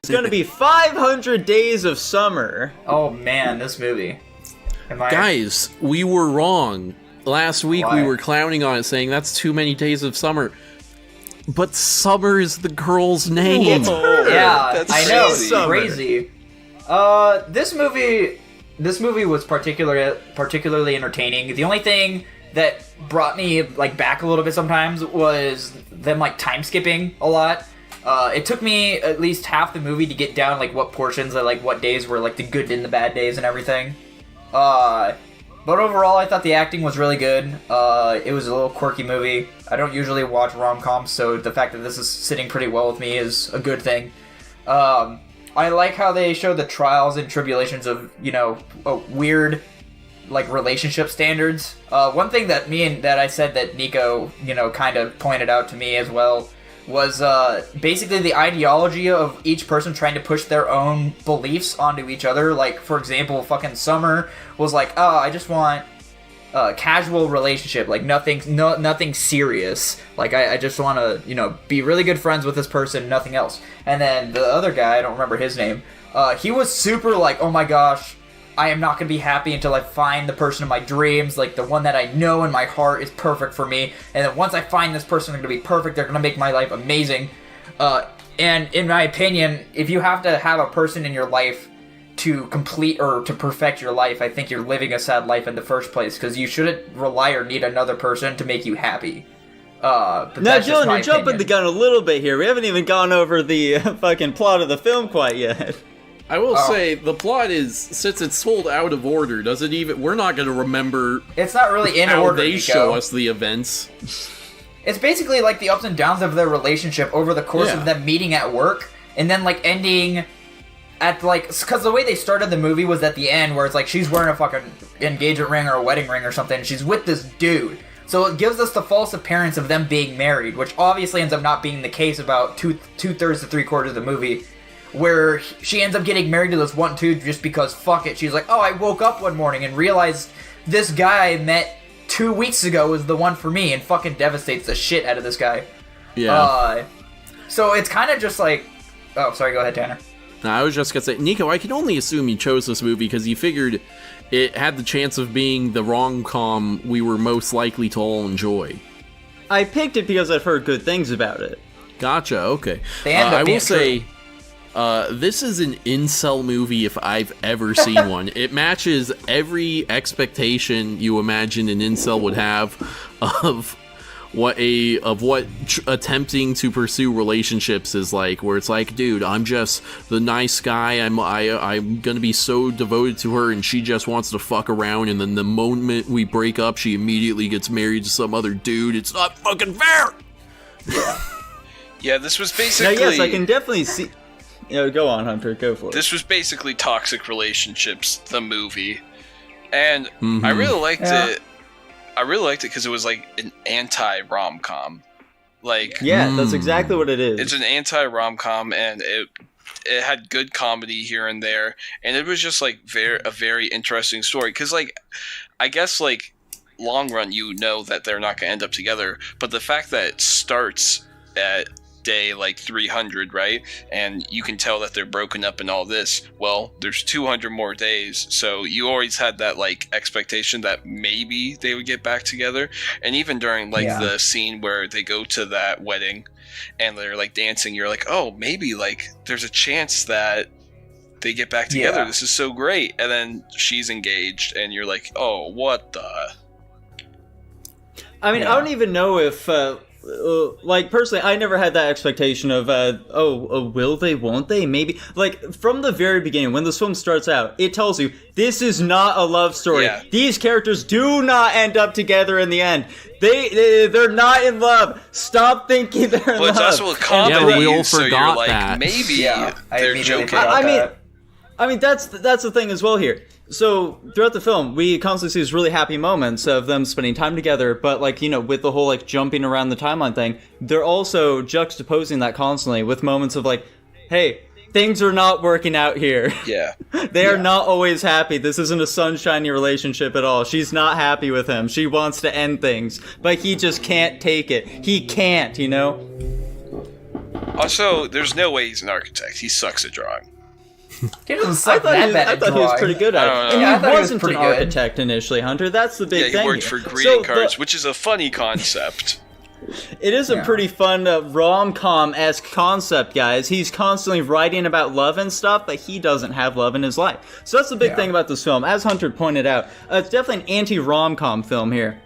It's going to be 500 Days of Summer. Oh man, this movie. Guys, we were wrong. Last week Why? we were clowning on it, saying that's too many days of summer. But Summer is the girl's name. Yeah, That's I know, crazy. it's crazy. This movie was particularly entertaining. The only thing that brought me like back a little bit sometimes was them like time skipping a lot. It took me at least half the movie to get down like what portions of like what days were like the good and the bad days and everything. But overall, I thought the acting was really good. It was a little quirky movie. I don't usually watch rom-coms, so the fact that this is sitting pretty well with me is a good thing. I like how they show the trials and tribulations of, weird, like, relationship standards. One thing that I said that Nico, kind of pointed out to me as well was basically the ideology of each person trying to push their own beliefs onto each other. Like, for example, fucking Summer was like, oh, I just want a casual relationship, like nothing serious. Like, I just want to, be really good friends with this person, nothing else. And then the other guy, I don't remember his name, he was super like, oh my gosh, I am not going to be happy until I find the person of my dreams, like the one that I know in my heart is perfect for me. And then once I find this person, they're going to be perfect. They're going to make my life amazing. And in my opinion, if you have to have a person in your life to complete or to perfect your life, I think you're living a sad life in the first place, because you shouldn't rely or need another person to make you happy. But Now, that's just Dylan, my you're jumping opinion. the gun a little bit here. We haven't even gone over the fucking plot of the film quite yet. I will say, the plot is, since it's told out of order, we're not going to remember It's not really in how order, they Nico. show us the events. It's basically like the ups and downs of their relationship over the course of them meeting at work, and then like ending at like, because the way they started the movie was at the end where it's like she's wearing a fucking engagement ring or a wedding ring or something, and she's with this dude. So it gives us the false appearance of them being married, which obviously ends up not being the case about two-thirds to three-quarters of the movie, where she ends up getting married to this one dude just because fuck it. She's like, oh, I woke up one morning and realized this guy I met 2 weeks ago was the one for me, and fucking devastates the shit out of this guy. Yeah. So it's kind of just like... Oh, sorry, go ahead, Tanner. No, I was just going to say, Nico, I can only assume you chose this movie because you figured it had the chance of being the rom-com we were most likely to all enjoy. I picked it because I've heard good things about it. Gotcha, okay. They end up I being will say, this is an incel movie if I've ever seen one. It matches every expectation you imagine an incel would have of what attempting to pursue relationships is like, where it's like, dude, I'm just the nice guy, I'm gonna be so devoted to her, and she just wants to fuck around, and then the moment we break up, she immediately gets married to some other dude. It's not fucking fair. Yeah, this was basically... Now, yes, I can definitely see... go on, Hunter, go for it. This was basically Toxic Relationships, the movie. And I really liked it. I really liked it because it was like an anti-rom-com. Like, yeah, that's exactly what it is. it's an anti-rom-com, and it had good comedy here and there, and it was just like a very interesting story. Because like, I guess like long run, that they're not gonna end up together, but the fact that it starts at day like 300, right, and you can tell that they're broken up and all this, well, there's 200 more days, so you always had that like expectation that maybe they would get back together. And even during like the scene where they go to that wedding and they're like dancing, you're like, oh, maybe like there's a chance that they get back together. This is so great. And then she's engaged and you're like, oh, what the... I mean, I don't even know if, personally, I never had that expectation of, will they, won't they, maybe? Like, from the very beginning, when this film starts out, it tells you, this is not a love story. Yeah. These characters do not end up together in the end. They're not in love. Stop thinking they're in love. But it's also a comedy, Yeah, we all so you're forgot like, that. maybe I they're immediately joking. forgot I mean, that's the thing as well here. So, throughout the film, we constantly see these really happy moments of them spending time together, but, with the whole, jumping around the timeline thing, they're also juxtaposing that constantly with moments of, hey, things are not working out here. Yeah. They are not always happy. This isn't a sunshiny relationship at all. She's not happy with him. She wants to end things, but he just can't take it. He can't, Also, there's no way he's an architect. He sucks at drawing. He doesn't suck I that bad at thought he was drawing. pretty good at it. I don't know. And Yeah, I he thought he was wasn't pretty an good. architect initially, Hunter. That's the big Yeah, thing he worked here. for greeting So cards, which is a funny concept. It is a pretty fun rom-com-esque concept, guys. He's constantly writing about love and stuff, but he doesn't have love in his life. So that's the big thing about this film. As Hunter pointed out, it's definitely an anti-rom-com film here.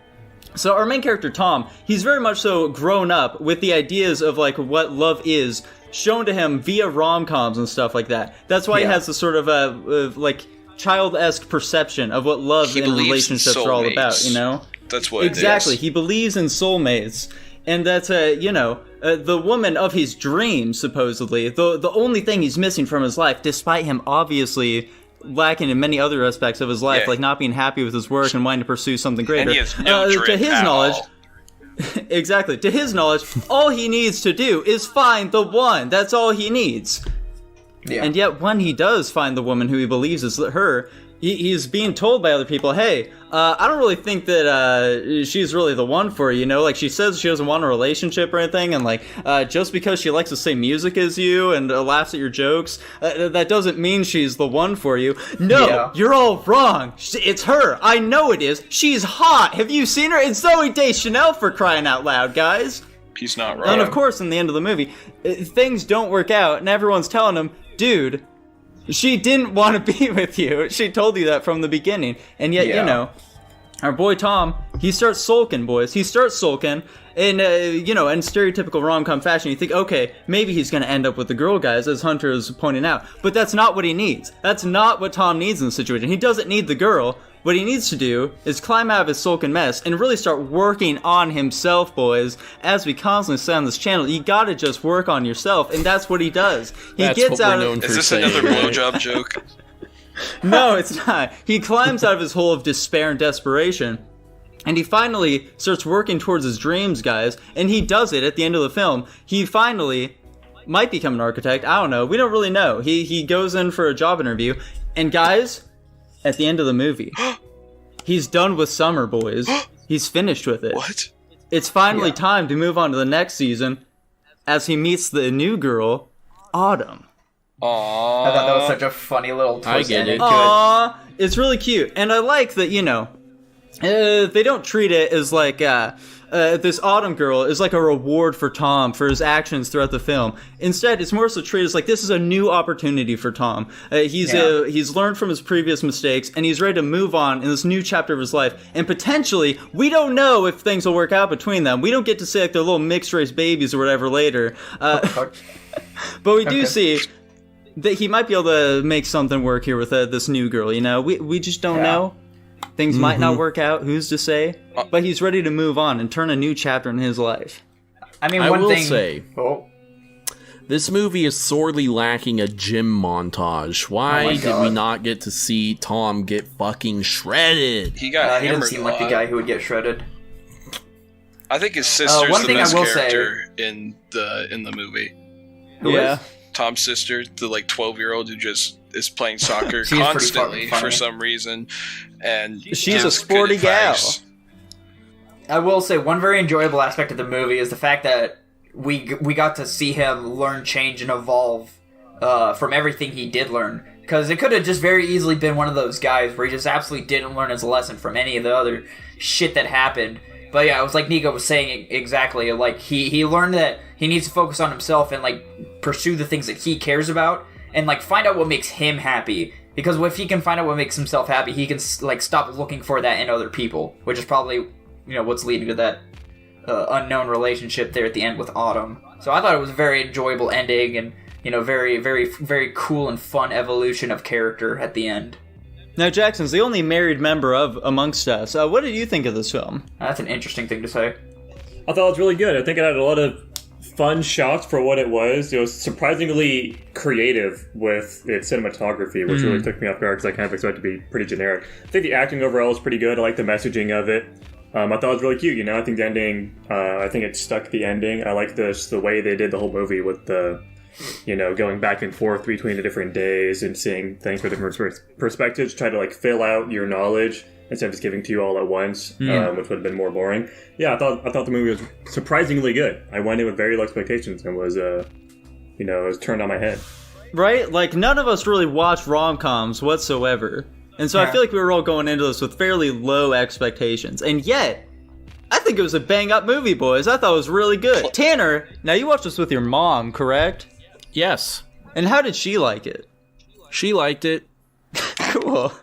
So our main character, Tom, he's very much so grown up with the ideas of, like, what love is shown to him via rom-coms and stuff like that. That's why he has this sort of, like, child-esque perception of what love He and believes in relationships are all about, soulmates. you know? That's what Exactly. it is. He believes in soulmates. And that's, the woman of his dreams, supposedly. The only thing he's missing from his life, despite him obviously lacking in many other aspects of his life, Yeah. like not being happy with his work and wanting to pursue something greater. And he has no to drip his at knowledge, all. exactly. To his knowledge, all he needs to do is find the one. That's all he needs. Yeah. And yet, when he does find the woman who he believes is her, he's being told by other people, hey, I don't really think that she's really the one for you, you know? Like, she says she doesn't want a relationship or anything, and, like, just because she likes the same music as you and laughs at your jokes, that doesn't mean she's the one for you. No, you're all wrong. It's her. I know it is. She's hot. Have you seen her? It's Zooey Deschanel, for crying out loud, guys. He's not wrong. And, of course, in the end of the movie, things don't work out, and everyone's telling him, dude, she didn't want to be with you. She told you that from the beginning. And yet, you know, our boy Tom, he starts sulking, boys. He starts sulking. And, in stereotypical rom-com fashion, you think, okay, maybe he's going to end up with the girl guys, as Hunter is pointing out. But that's not what he needs. That's not what Tom needs in the situation. He doesn't need the girl. What he needs to do is climb out of his sulking mess and really start working on himself, boys. As we constantly say on this channel, you gotta just work on yourself, and that's what he does. He That's gets what out we're of... known for Is this saying, another right? blowjob joke? No, it's not. He climbs out of his hole of despair and desperation, and he finally starts working towards his dreams, guys, and he does it at the end of the film. He finally might become an architect. I don't know. We don't really know. He goes in for a job interview, and guys, at the end of the movie, he's done with summer, boys. He's finished with it. What? It's finally time to move on to the next season as he meets the new girl, Autumn. Aww. I thought that was such a funny little twist. I get ending it. to Aww, it's really cute. And I like that, they don't treat it as like, this Autumn girl is like a reward for Tom for his actions throughout the film. Instead, it's more so treated as like this is a new opportunity for Tom. He's learned from his previous mistakes, and he's ready to move on in this new chapter of his life. And potentially, we don't know if things will work out between them. We don't get to say like they're little mixed race babies or whatever later. But we do see that he might be able to make something work here with this new girl. We just don't know. Things might not work out, who's to say? But he's ready to move on and turn a new chapter in his life. I mean, I one will thing. say, this movie is sorely lacking a gym montage. Why did we not get to see Tom get fucking shredded? He got He didn't hammered seem a like the lot. guy who would get shredded. I think his sister's one the thing I best will say- character in the movie. Who is? Tom's sister, the 12-year-old who just is playing soccer She's pretty constantly fucking for funny. some reason, and She's a gives sporty good gal. advice. I will say one very enjoyable aspect of the movie is the fact that we got to see him learn, change, and evolve from everything he did learn. Because it could have just very easily been one of those guys where he just absolutely didn't learn his lesson from any of the other shit that happened. But yeah, it was like Nico was saying exactly. Like he learned that he needs to focus on himself and like pursue the things that he cares about and like find out what makes him happy. Because if he can find out what makes himself happy, he can like stop looking for that in other people, which is probably what's leading to that unknown relationship there at the end with Autumn. So I thought it was a very enjoyable ending and very very very cool and fun evolution of character at the end. Now, Jackson's the only married member amongst us. What did you think of this film? That's an interesting thing to say. I thought it was really good. I think it had a lot of fun shots for what it was. It was surprisingly creative with its cinematography, which really took me off guard because I kind of expected it to be pretty generic. I think the acting overall was pretty good. I like the messaging of it. I thought it was really cute. I think the ending, I think it stuck the ending. I like the way they did the whole movie with the, going back and forth between the different days and seeing things from different perspectives, try to like fill out your knowledge instead of just giving to you all at once, which would have been more boring. Yeah, I thought the movie was surprisingly good. I went in with very low expectations and was, it was turned on my head. Right? Like, none of us really watch rom-coms whatsoever. And so I feel like we were all going into this with fairly low expectations. And yet, I think it was a bang-up movie, boys. I thought it was really good. Tanner, now you watched this with your mom, correct? Yes. And how did she like it? She liked it. Cool.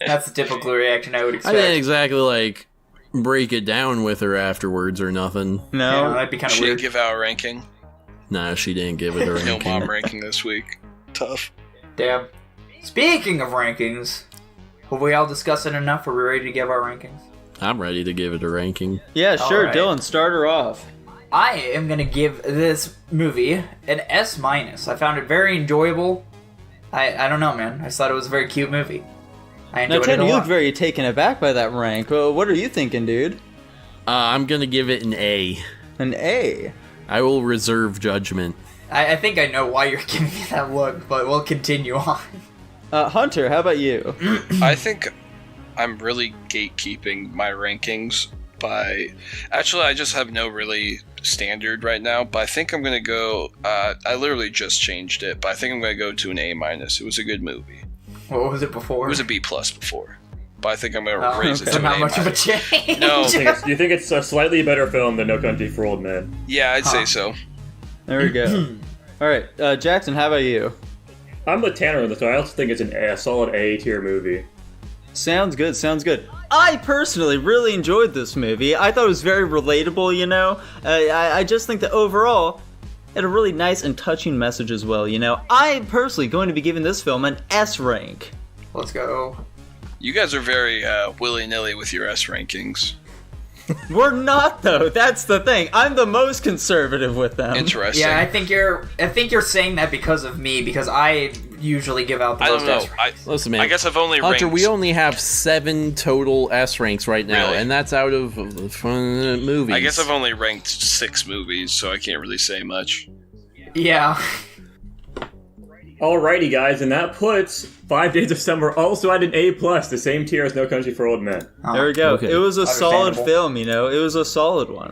That's the typical reaction I would I expect. didn't exactly, break it down with her afterwards or nothing. No? Yeah, that'd be kind of She weird. didn't give out a ranking. Nah, she didn't give it a No ranking. mom ranking this week. Tough. Damn. Speaking of rankings, have we all discussed it enough? Are we ready to give our rankings? I'm ready to give it a ranking. Yeah, sure. Alright. Dylan, start her off. I am gonna give this movie an S-. I found it very enjoyable. I don't know, man. I just thought it was a very cute movie. I Now, enjoyed it Tanner, a you lot. look very taken aback by that rank. Well, what are you thinking, dude? I'm gonna give it an A. An A. I will reserve judgment. I think I know why you're giving me that look, but we'll continue on. Hunter, how about you? I think I'm really gatekeeping my rankings by... Actually, I just have no really standard right now, but I think I'm going to go... I literally just changed it, but I think I'm going to go to an A-. It was a good movie. What was it before? It was a B+ before, but I think I'm going to raise it so to not an much of a A-. change. No. You think it's a slightly better film than No Country for Old Men? Yeah, I'd say so. There we go. All right, Jackson, how about you? I'm with Tanner on this one. I also think it's a solid A tier movie. Sounds good, sounds good. I personally really enjoyed this movie. I thought it was very relatable, you know? I just think that overall, it had a really nice and touching message as well, you know? I'm personally going to be giving this film an S rank. Let's go. You guys are very willy-nilly with your S rankings. We're not, though. That's the thing. I'm the most conservative with them. Interesting. Yeah, I think you're saying that because of me, because I usually give out the I most don't know. S. Listen, man. I guess I've only Hunter, ranked... we only have 7 total S ranks right now, Really? and that's out of movies. I guess I've only ranked 6 movies, so I can't really say much. Yeah. Alrighty, guys, and that puts 5 Days of Summer also at an A+, the same tier as No Country for Old Men. There we go. Okay. It was a solid Understandable. film, you know? It was a solid one.